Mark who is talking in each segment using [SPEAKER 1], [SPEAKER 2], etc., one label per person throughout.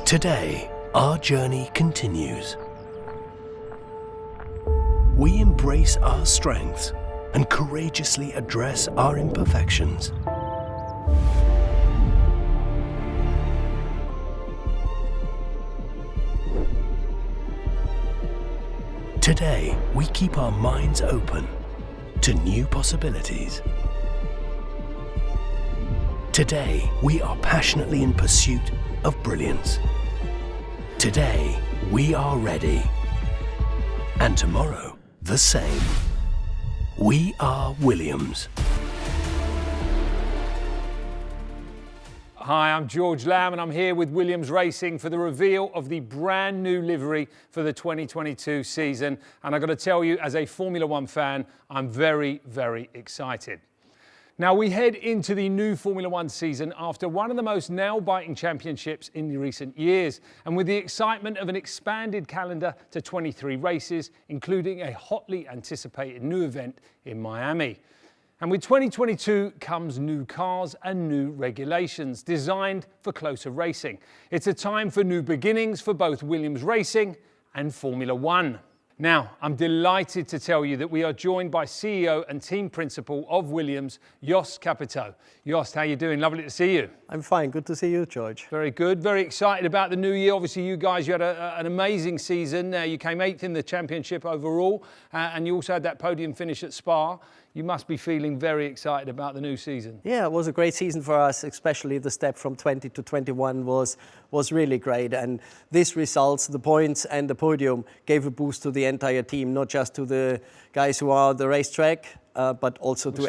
[SPEAKER 1] Today, our journey continues. We embrace our strengths and courageously address our imperfections. Today, we keep our minds open to new possibilities. Today, we are passionately in pursuit of brilliance. Today, we are ready. And tomorrow, the same. We are Williams.
[SPEAKER 2] Hi, I'm George Lamb and I'm here with Williams Racing for the reveal of the brand new livery for the 2022 season. And I've got to tell you, as a Formula One fan, I'm very, very excited. Now, we head into the new Formula One season after one of the most nail-biting championships in the recent years, and with the excitement of an expanded calendar to 23 races, including a hotly anticipated new event in Miami. And with 2022 comes new cars and new regulations designed for closer racing. It's a time for new beginnings for both Williams Racing and Formula One. Now, I'm delighted to tell you that we are joined by CEO and team principal of Williams, Jost Capito. Jost, how you doing? Lovely to see you.
[SPEAKER 3] I'm fine. Good to see you, George.
[SPEAKER 2] Very good. Very excited about the new year. Obviously, you guys, you had an amazing season. You came 8th in the championship overall, and you also had that podium finish at Spa. You must be feeling very excited about the new season.
[SPEAKER 3] Yeah, it was a great season for us, especially the step from 20 to 21 was really great. And these results, the points and the podium, gave a boost to the entire team, not just to the guys who are on the racetrack, but also to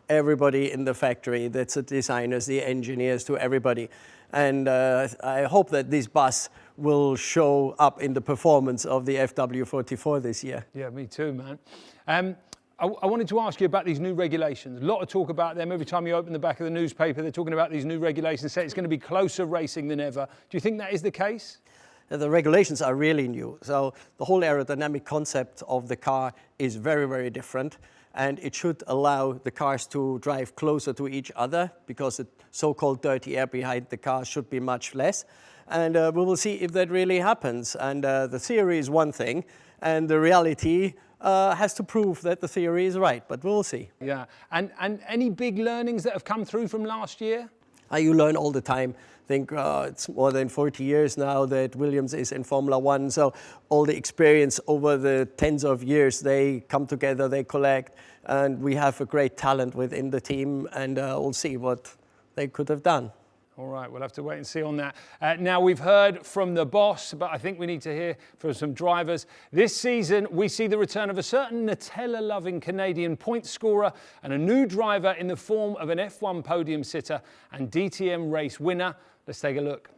[SPEAKER 3] everybody in the factory. That's the designers, the engineers, to everybody. And I hope that this bus will show up in the performance of the FW44 this year.
[SPEAKER 2] Yeah, me too, man. I wanted to ask you about these new regulations. A lot of talk about them. Every time you open the back of the newspaper, they're talking about these new regulations, say it's going to be closer racing than ever. Do you think that is the case?
[SPEAKER 3] The regulations are really new. So the whole aerodynamic concept of the car is very, very different. And it should allow the cars to drive closer to each other because the so-called dirty air behind the car should be much less. And we will see if that really happens. And the theory is one thing, and the reality has to prove that the theory is right, but we'll see.
[SPEAKER 2] Yeah, and any big learnings that have come through from last year?
[SPEAKER 3] You learn all the time. I think it's more than 40 years now that Williams is in Formula One, so all the experience over the tens of years, they come together, they collect, and we have a great talent within the team, and we'll see what they could have done.
[SPEAKER 2] All right, we'll have to wait and see on that. Now, we've heard from the boss, but I think we need to hear from some drivers. This season, we see the return of a certain Nutella-loving Canadian point scorer and a new driver in the form of an F1 podium sitter and DTM race winner. Let's take a look.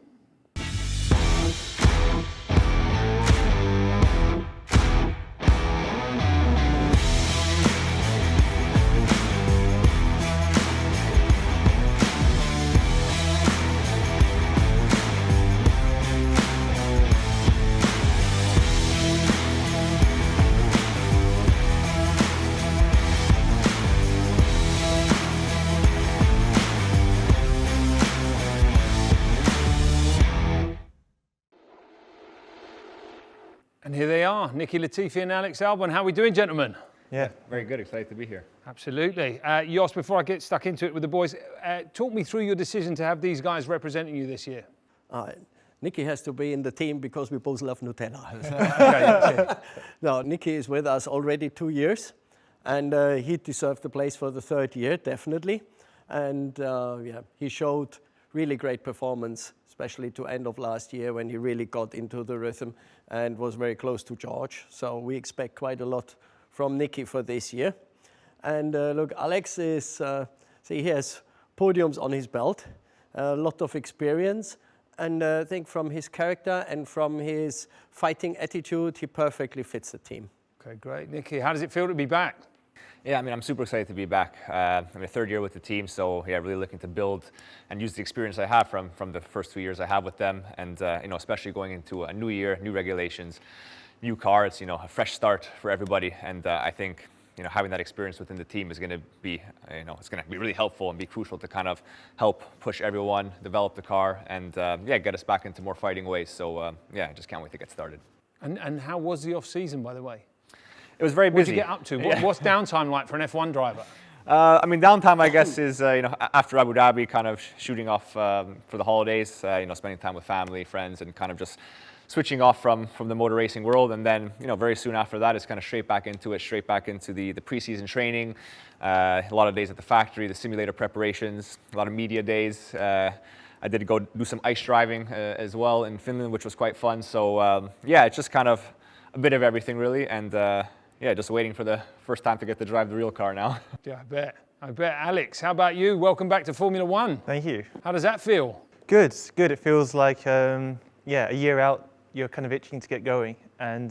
[SPEAKER 2] And here they are, Nicky Latifi and Alex Albon. How are we doing, gentlemen?
[SPEAKER 4] Yeah, very good. Excited to be here.
[SPEAKER 2] Absolutely. Jost, before I get stuck into it with the boys, talk me through your decision to have these guys representing you this year.
[SPEAKER 3] Nicky has to be in the team because we both love Nutella.
[SPEAKER 2] Okay,
[SPEAKER 3] no, Nicky is with us already 2 years, and he deserved the place for the 3rd year, definitely. And yeah, he showed really great performance, especially to end of last year when he really got into the rhythm and was very close to George. So we expect quite a lot from Nicky for this year. And look, Alex is, he has podiums on his belt, a lot of experience, and I think from his character and from his fighting attitude, he perfectly fits the team.
[SPEAKER 2] Okay, great. Nicky, how does it feel to be back?
[SPEAKER 4] Yeah, I mean, I'm super excited to be back. I'm a 3rd year with the team, so yeah, really looking to build and use the experience I have from the first 2 years I have with them, and you know, especially going into a new year, new regulations, new cars, you know, a fresh start for everybody, and I think you know, having that experience within the team is going to be, you know, it's going to be really helpful and be crucial to kind of help push everyone, develop the car, and yeah, get us back into more fighting ways. So yeah, I just can't wait to get started.
[SPEAKER 2] And how was the off season, by the way?
[SPEAKER 4] It was very busy.
[SPEAKER 2] What did you get up to? What's downtime like for an F1 driver?
[SPEAKER 4] I mean, downtime, I guess, is you know, after Abu Dhabi, kind of shooting off for the holidays. You know, spending time with family, friends, and kind of just switching off from the motor racing world. And then, you know, very soon after that, it's kind of straight back into it, straight back into the preseason training. A lot of days at the factory, the simulator preparations, a lot of media days. I did go do some ice driving as well in Finland, which was quite fun. So yeah, it's just kind of a bit of everything, really. And yeah, just waiting for the first time to get to drive the real car now.
[SPEAKER 2] Yeah, I bet. I bet. Alex, how about you? Welcome back to Formula One.
[SPEAKER 5] Thank you.
[SPEAKER 2] How does that feel?
[SPEAKER 5] Good, good. It feels like, yeah, a year out, you're kind of itching to get going, and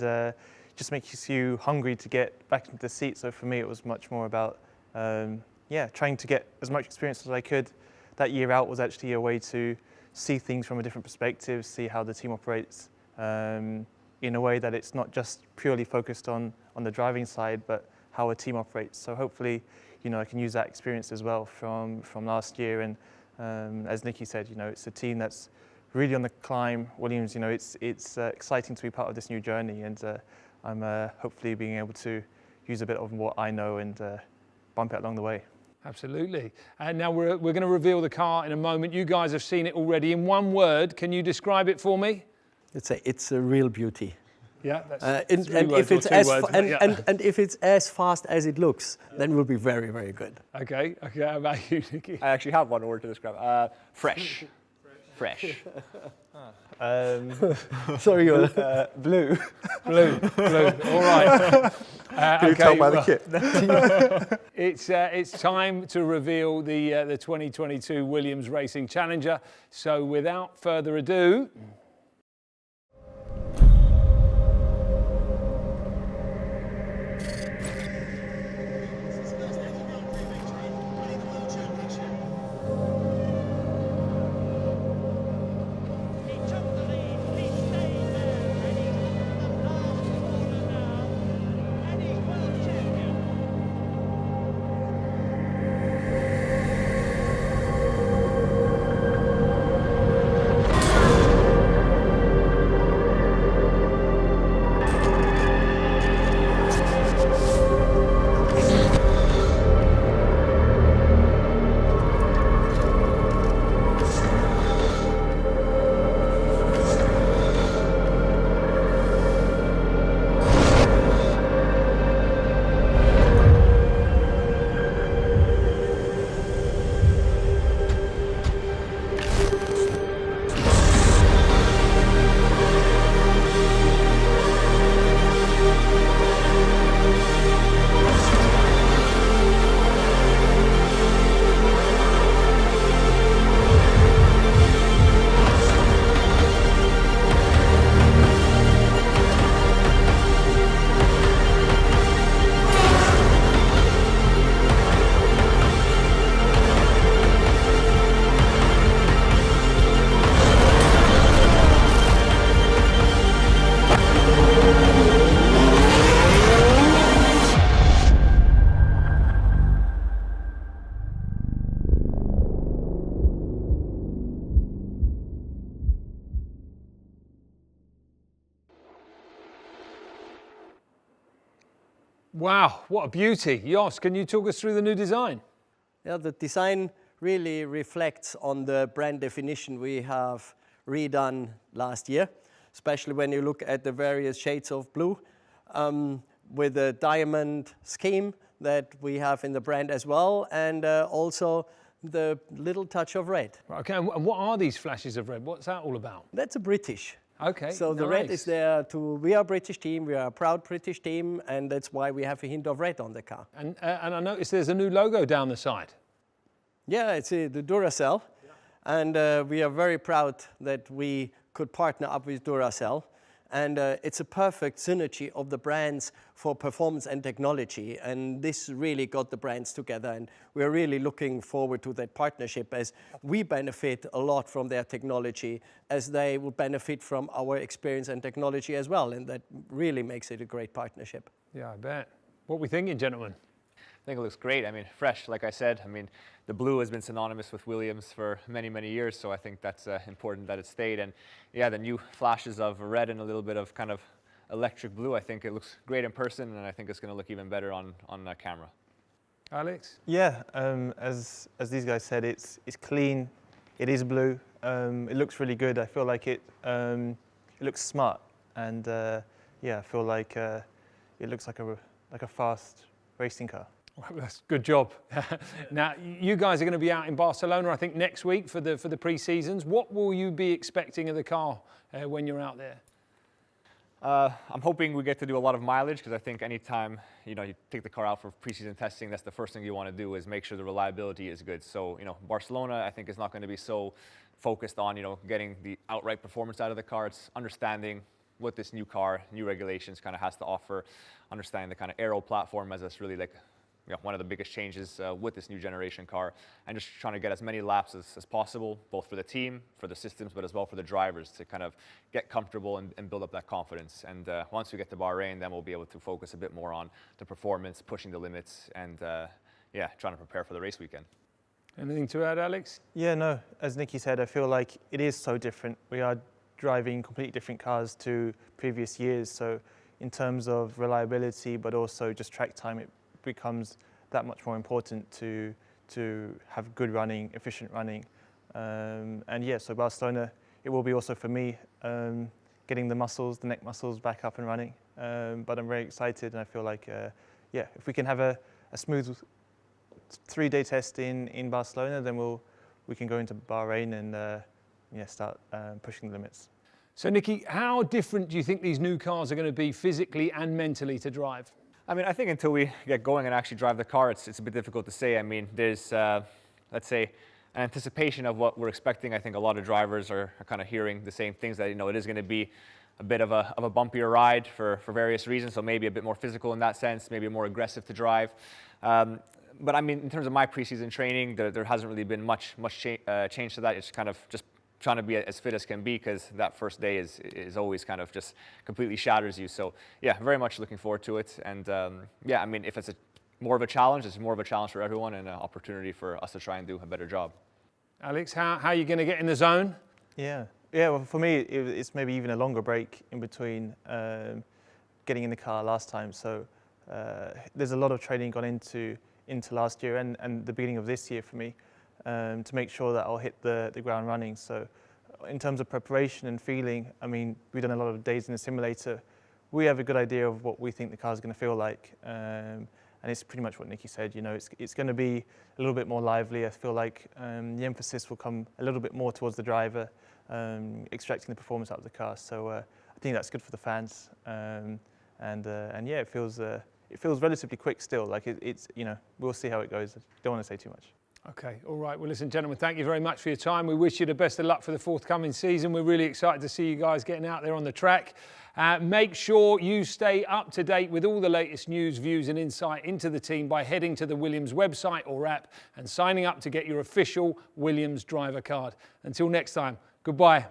[SPEAKER 5] just makes you hungry to get back into the seat. So for me, it was much more about, yeah, trying to get as much experience as I could. That year out was actually a way to see things from a different perspective, see how the team operates, in a way that it's not just purely focused on the driving side, but how a team operates. So hopefully, you know, I can use that experience as well from last year. And as Nicky said, you know, it's a team that's really on the climb. Williams, you know, it's exciting to be part of this new journey, and I'm hopefully being able to use a bit of what I know and bump it along the way.
[SPEAKER 2] Absolutely. And now we're going to reveal the car in a moment. You guys have seen it already. In one word, can you describe it for me?
[SPEAKER 3] It's a real beauty.
[SPEAKER 2] Yeah, that's
[SPEAKER 3] and if it's as fast as it looks, then we'll be very, very good.
[SPEAKER 2] Okay. Okay. How about you, Nicky?
[SPEAKER 4] I actually have one word to describe. Fresh. Fresh.
[SPEAKER 3] Sorry,
[SPEAKER 5] Blue.
[SPEAKER 2] Blue. All right.
[SPEAKER 5] Can you tell by the kit?
[SPEAKER 2] It's time to reveal the 2022 Williams Racing Challenger. So without further ado. Wow, what a beauty. Jos, can you talk us through the new design?
[SPEAKER 3] Yeah, the design really reflects on the brand definition we have redone last year, especially when you look at the various shades of blue with the diamond scheme that we have in the brand as well, and also the little touch of red.
[SPEAKER 2] Okay, and what are these flashes of red? What's that all about?
[SPEAKER 3] That's a British.
[SPEAKER 2] Okay,
[SPEAKER 3] so the red is there we are a British team, we are a proud British team, and that's why we have a hint of red on the car.
[SPEAKER 2] And I noticed there's a new logo down the side.
[SPEAKER 3] Yeah, it's the Duracell, and we are very proud that we could partner up with Duracell, and it's a perfect synergy of the brands for performance and technology, and this really got the brands together, and we're really looking forward to that partnership as we benefit a lot from their technology, as they will benefit from our experience and technology as well, and that really makes it a great partnership.
[SPEAKER 2] Yeah, I bet. What are we thinking, gentlemen?
[SPEAKER 4] I think it looks great. I mean, fresh, like I said. I mean, the blue has been synonymous with Williams for many, many years, so I think that's important that it stayed. And yeah, the new flashes of red and a little bit of kind of electric blue, I think it looks great in person, and I think it's going to look even better on camera.
[SPEAKER 2] Alex?
[SPEAKER 5] Yeah, as these guys said, it's clean. It is blue. It looks really good. I feel like it looks smart, and yeah, I feel like it looks like a fast racing car.
[SPEAKER 2] Well, that's good job. Now, you guys are going to be out in Barcelona, I think, next week for the pre-seasons. What will you be expecting of the car when you're out there?
[SPEAKER 4] I'm hoping we get to do a lot of mileage, because I think anytime you take the car out for preseason testing, that's the first thing you want to do is make sure the reliability is good. So Barcelona, I think, is not going to be so focused on getting the outright performance out of the car. It's understanding what this new car, new regulations kind of has to offer, understanding the kind of aero platform, as it's really like one of the biggest changes with this new generation car, and just trying to get as many laps as possible, both for the team, for the systems, but as well for the drivers, to kind of get comfortable and build up that confidence. And once we get to Bahrain, then we'll be able to focus a bit more on the performance, pushing the limits, and yeah, trying to prepare for the race weekend.
[SPEAKER 2] Anything to add, Alex?
[SPEAKER 5] Yeah, no, as Nicky said, I feel like it is so different. We are driving completely different cars to previous years, so in terms of reliability, but also just track time, it becomes that much more important to have good running, efficient running. And yeah, so Barcelona, it will be also for me getting the neck muscles back up and running. But I'm very excited, and I feel like, yeah, if we can have a smooth 3-day test in Barcelona, then we can go into Bahrain and yeah, start pushing the limits.
[SPEAKER 2] So, Nicky, how different do you think these new cars are going to be physically and mentally to drive?
[SPEAKER 4] I mean, I think until we get going and actually drive the car, it's a bit difficult to say. I mean, there's, let's say, an anticipation of what we're expecting. I think a lot of drivers are kind of hearing the same things, that it is going to be a bit of a bumpier ride for various reasons, so maybe a bit more physical in that sense, maybe more aggressive to drive. But I mean, in terms of my preseason training, there hasn't really been much change to that. It's kind of just trying to be as fit as can be, because that first day is always kind of just completely shatters you. So yeah, very much looking forward to it. And yeah, I mean, if it's more of a challenge, it's more of a challenge for everyone, and an opportunity for us to try and do a better job.
[SPEAKER 2] Alex, how are you going to get in the zone?
[SPEAKER 5] Yeah, well, for me, it's maybe even a longer break in between getting in the car last time. So there's a lot of training gone into last year and the beginning of this year for me, to make sure that I'll hit the ground running. So in terms of preparation and feeling, I mean, we've done a lot of days in the simulator. We have a good idea of what we think the car's going to feel like. And it's pretty much what Nicky said, it's going to be a little bit more lively. I feel like the emphasis will come a little bit more towards the driver, extracting the performance out of the car. So I think that's good for the fans. And yeah, it feels relatively quick still. Like it's we'll see how it goes. Don't want to say too much.
[SPEAKER 2] Okay, all right. Well, listen, gentlemen, thank you very much for your time. We wish you the best of luck for the forthcoming season. We're really excited to see you guys getting out there on the track. Make sure you stay up to date with all the latest news, views and insight into the team by heading to the Williams website or app and signing up to get your official Williams driver card. Until next time, goodbye.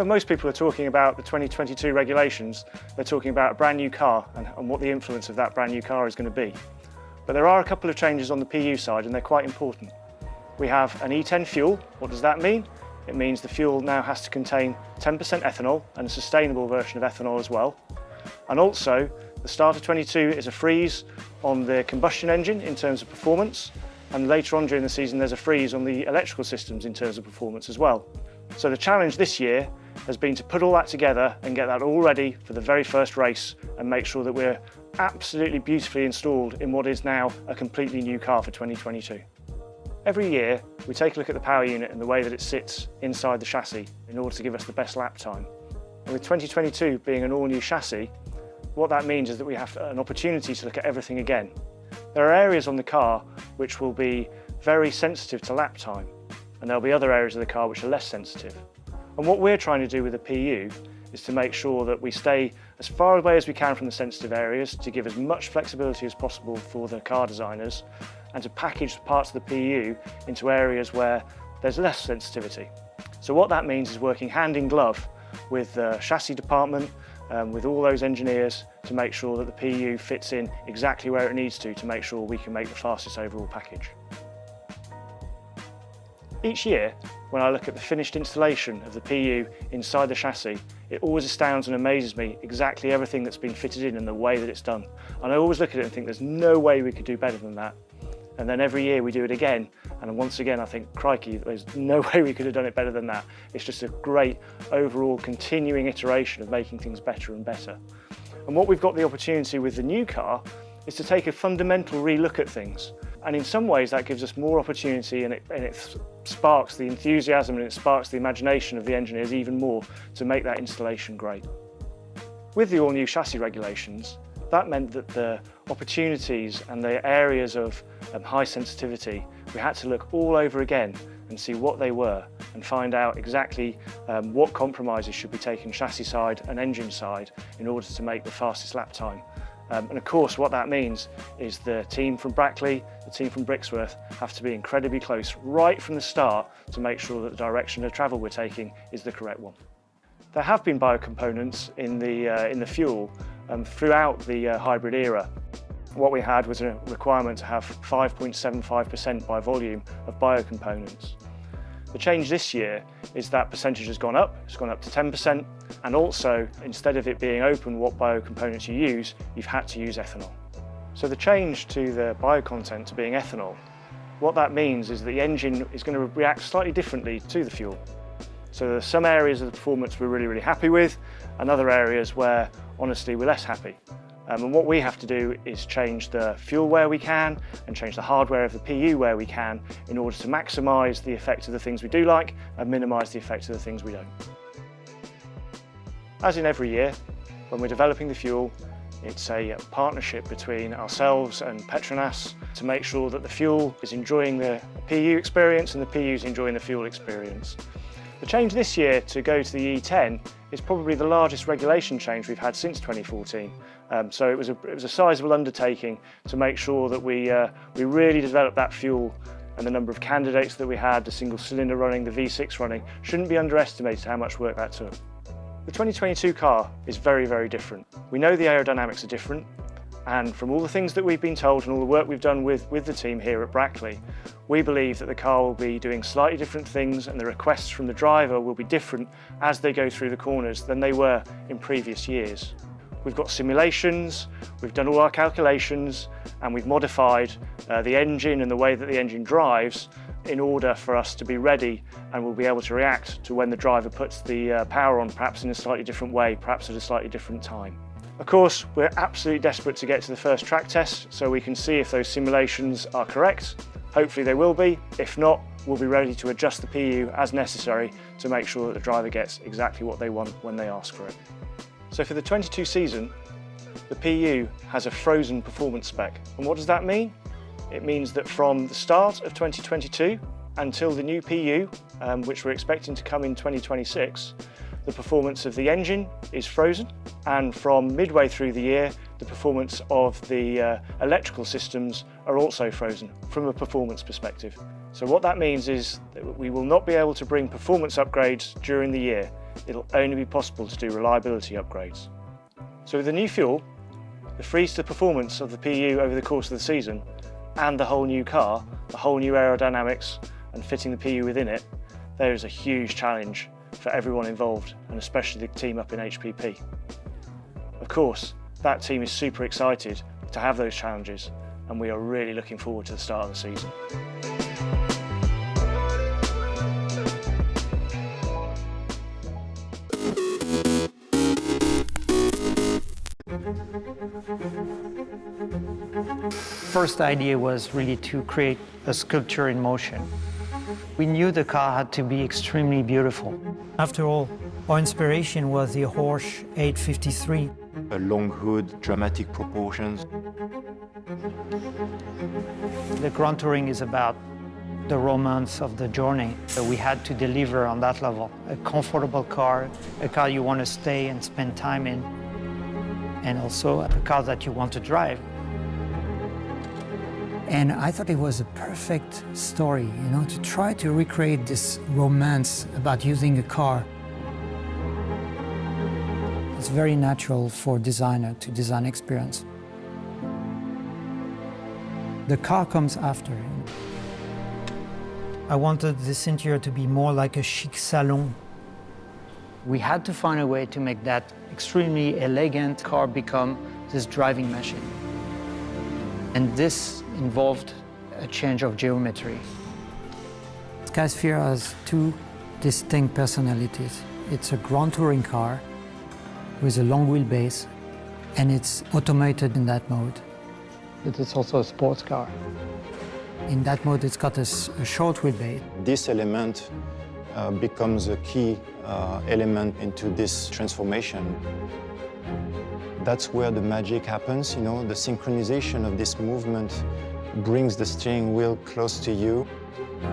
[SPEAKER 6] when most people are talking about the 2022 regulations, they're talking about a brand new car and what the influence of that brand new car is going to be. But there are a couple of changes on the PU side, and they're quite important. We have an E10 fuel. What does that mean? It means the fuel now has to contain 10% ethanol and a sustainable version of ethanol as well. And also, the start of 22 is a freeze on the combustion engine in terms of performance, and later on during the season there's a freeze on the electrical systems in terms of performance as well. So the challenge this year has been to put all that together and get that all ready for the very first race and make sure that we're absolutely beautifully installed in what is now a completely new car for 2022. Every year we take a look at the power unit and the way that it sits inside the chassis in order to give us the best lap time. And with 2022 being an all-new chassis, what that means is that we have an opportunity to look at everything again. There are areas on the car which will be very sensitive to lap time, and there'll be other areas of the car which are less sensitive. And what we're trying to do with the PU is to make sure that we stay as far away as we can from the sensitive areas to give as much flexibility as possible for the car designers, and to package parts of the PU into areas where there's less sensitivity. So what that means is working hand in glove with the chassis department, with all those engineers, to make sure that the PU fits in exactly where it needs to make sure we can make the fastest overall package. Each year, when I look at the finished installation of the PU inside the chassis, it always astounds and amazes me exactly everything that's been fitted in and the way that it's done. And I always look at it and think there's no way we could do better than that. And then every year we do it again, and once again I think, crikey, there's no way we could have done it better than that. It's just a great overall continuing iteration of making things better and better. And what we've got the opportunity with the new car is to take a fundamental re-look at things. And in some ways that gives us more opportunity, and it sparks the enthusiasm and it sparks the imagination of the engineers even more to make that installation great. With the all-new chassis regulations, that meant that the opportunities and the areas of high sensitivity, we had to look all over again and see what they were and find out exactly what compromises should be taken chassis side and engine side in order to make the fastest lap time. And of course what that means is the team from Brackley, the team from Brixworth have to be incredibly close right from the start to make sure that the direction of travel we're taking is the correct one. There have been biocomponents in the fuel throughout the hybrid era. What we had was a requirement to have 5.75% by volume of biocomponents. The change this year is that percentage has gone up. It's gone up to 10%, and also instead of it being open what biocomponents you use, you've had to use ethanol. So the change to the biocontent to being ethanol, what that means is the engine is going to react slightly differently to the fuel. So there are some areas of the performance we're really happy with, and other areas where honestly we're less happy. And what we have to do is change the fuel where we can and change the hardware of the PU where we can in order to maximise the effect of the things we do like and minimise the effect of the things we don't. As in every year, when we're developing the fuel, it's a partnership between ourselves and Petronas to make sure that the fuel is enjoying the PU experience and the PU is enjoying the fuel experience. The change this year to go to the E10 is probably the largest regulation change we've had since 2014. So it was a sizable undertaking to make sure that we really developed that fuel, and the number of candidates that we had, the single cylinder running, the V6 running, shouldn't be underestimated how much work that took. The 2022 car is very different. We know the aerodynamics are different, and from all the things that we've been told and all the work we've done with the team here at Brackley, we believe that the car will be doing slightly different things and the requests from the driver will be different as they go through the corners than they were in previous years. We've got simulations, we've done all our calculations, and we've modified the engine and the way that the engine drives in order for us to be ready, and we'll be able to react to when the driver puts the power on, perhaps in a slightly different way, perhaps at a slightly different time. Of course, we're absolutely desperate to get to the first track test so we can see if those simulations are correct. Hopefully they will be. If not, we'll be ready to adjust the PU as necessary to make sure that the driver gets exactly what they want when they ask for it. So for the 22 season, the PU has a frozen performance spec. And what does that mean? It means that from the start of 2022 until the new PU, which we're expecting to come in 2026, the performance of the engine is frozen, and from midway through the year, the performance of the electrical systems are also frozen from a performance perspective. So what that means is that we will not be able to bring performance upgrades during the year. it'll only be possible to do reliability upgrades. So with the new fuel, the freeze to performance of the PU over the course of the season, and the whole new car, the whole new aerodynamics and fitting the PU within it, there is a huge challenge for everyone involved, and especially the team up in HPP. Of course, that team is super excited to have those challenges, and we are really looking forward to the start of the season.
[SPEAKER 7] First idea was really to create a sculpture in motion. We knew the car had to be extremely beautiful.
[SPEAKER 8] After all, our inspiration was the Porsche 853.
[SPEAKER 9] A long hood, dramatic proportions.
[SPEAKER 7] The Grand Touring is about the romance of the journey. So we had to deliver on that level. A comfortable car, a car you want to stay and spend time in, and also a car that you want to drive.
[SPEAKER 8] And I thought it was a perfect story, you know, to try to recreate this romance about using a car. It's very natural for a designer to design experience. The car comes after. I wanted this interior to be more like a chic salon.
[SPEAKER 7] We had to find a way to make that extremely elegant car become this driving machine. And this involved a change of geometry.
[SPEAKER 8] Skysphere has two distinct personalities. It's a Grand Touring car with a long wheelbase, and it's automated in that mode.
[SPEAKER 7] But it's also a sports car.
[SPEAKER 8] In that mode, it's got a short wheelbase.
[SPEAKER 9] This element becomes a key element into this transformation. That's where the magic happens, you know, the synchronization of this movement brings the steering wheel close to you.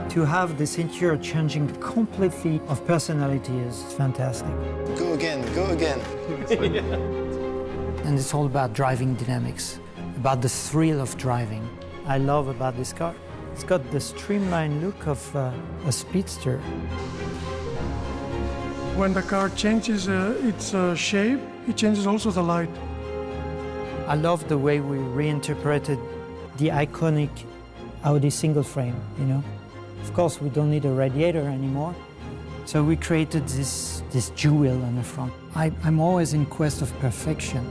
[SPEAKER 8] To have this interior changing completely of personality is fantastic.
[SPEAKER 9] Go again, go again.
[SPEAKER 8] And it's all about driving dynamics, about the thrill of driving. I love about this car. It's got the streamlined look of a speedster.
[SPEAKER 10] When the car changes its shape, it changes also the light.
[SPEAKER 8] I love the way we reinterpreted the iconic Audi single frame, you know. Of course, we don't need a radiator anymore. So we created this jewel on the front. I'm always in quest of perfection.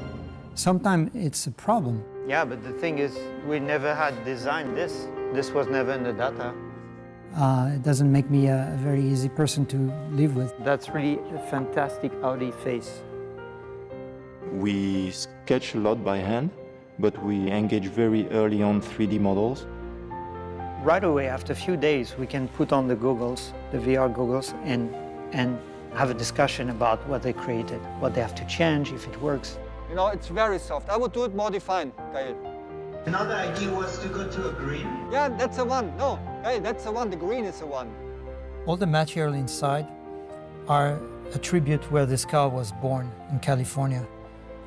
[SPEAKER 8] Sometimes it's a problem.
[SPEAKER 7] Yeah, but the thing is, we never had designed this. This was never in the data.
[SPEAKER 8] It doesn't make me a very easy person to live with.
[SPEAKER 7] That's really a fantastic Audi face.
[SPEAKER 9] We sketch a lot by hand, but we engage very early on 3D models.
[SPEAKER 7] Right away, after a few days, we can put on the goggles, the VR goggles, and have a discussion about what they created, what they have to change, if it works.
[SPEAKER 11] You know, it's very soft. I would do it more defined, Kyle.
[SPEAKER 12] Another idea was to go to a green.
[SPEAKER 11] Yeah, that's the one. No, hey, that's the one. The green is the one.
[SPEAKER 8] All the material inside are a tribute where this car was born in California.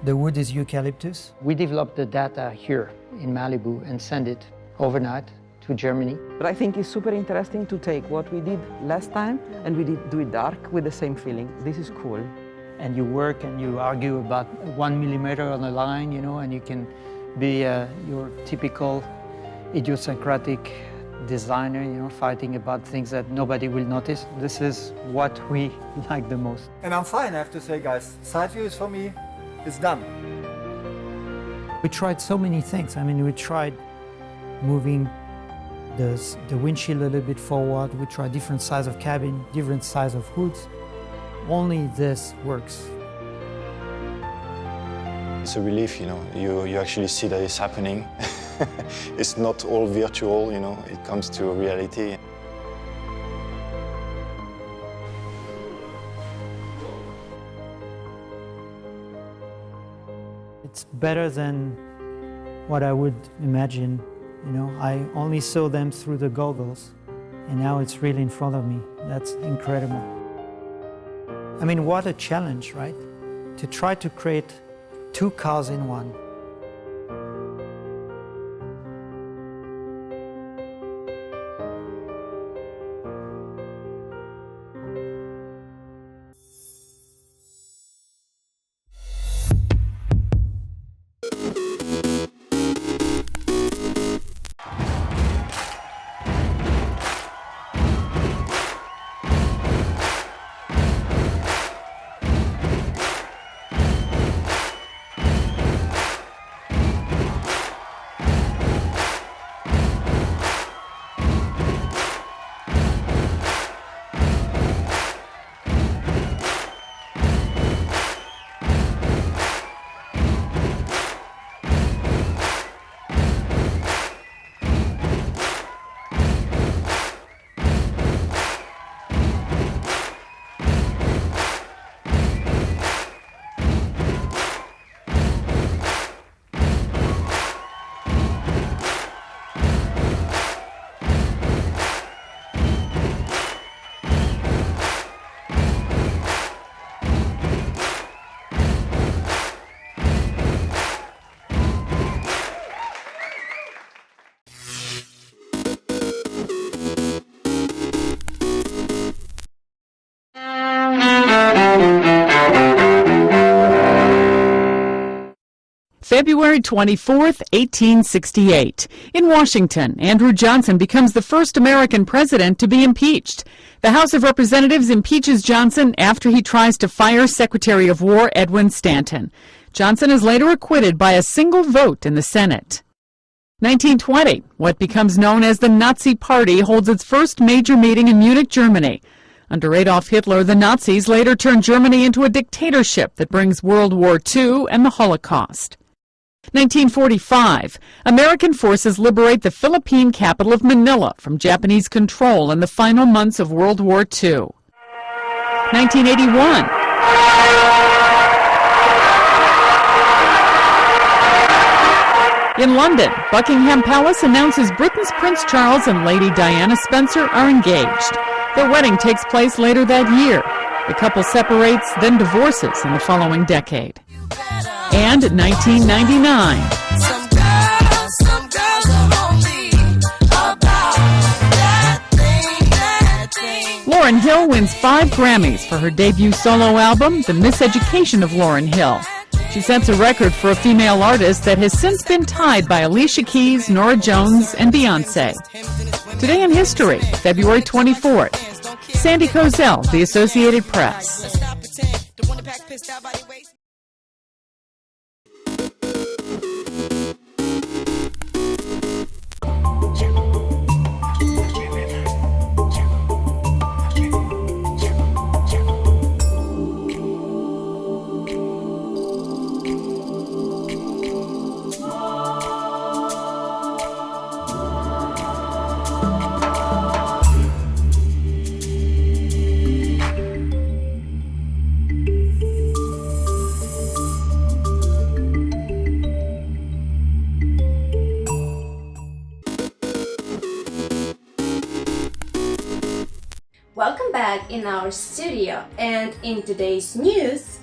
[SPEAKER 8] The wood is eucalyptus.
[SPEAKER 7] We developed the data here in Malibu and send it overnight to Germany.
[SPEAKER 13] But I think it's super interesting to take what we did last time and we do it dark with the same feeling. This is cool.
[SPEAKER 7] And you work and you argue about 1 millimeter on the line, you know, and you can be your typical idiosyncratic designer, you know, fighting about things that nobody will notice. This is what we like the most.
[SPEAKER 11] And I'm fine, I have to say, guys. Side view is for me, it's done.
[SPEAKER 8] We tried so many things. I mean, we tried moving the windshield a little bit forward. We tried different size of cabin, different size of hoods. Only this works.
[SPEAKER 9] It's a relief, you know, you actually see that it's happening. It's not all virtual, you know, it comes to reality.
[SPEAKER 8] It's better than what I would imagine, you know. I only saw them through the goggles, and now it's really in front of me. That's incredible. I mean, what a challenge, right? To try to create two cars in one.
[SPEAKER 14] February 24th, 1868. In Washington, Andrew Johnson becomes the first American president to be impeached. The House of Representatives impeaches Johnson after he tries to fire Secretary of War Edwin Stanton. Johnson is later acquitted by a single vote in the Senate. 1920, what becomes known as the Nazi Party holds its first major meeting in Munich, Germany. Under Adolf Hitler, the Nazis later turned Germany into a dictatorship that brings World War II and the Holocaust. 1945, American forces liberate the Philippine capital of Manila from Japanese control in the final months of World War II. 1981, in London, Buckingham Palace announces Britain's Prince Charles and Lady Diana Spencer are engaged. Their wedding takes place later that year. The couple separates, then divorces in the following decade. And 1999. Lauryn Hill wins 5 Grammys for her debut solo album, The Miseducation of Lauryn Hill. She sets a record for a female artist that has since been tied by Alicia Keys, Norah Jones, and Beyoncé. Today in history, February 24th. Sandy Kozel, The Associated Press.
[SPEAKER 15] Welcome back in our studio, and in today's news,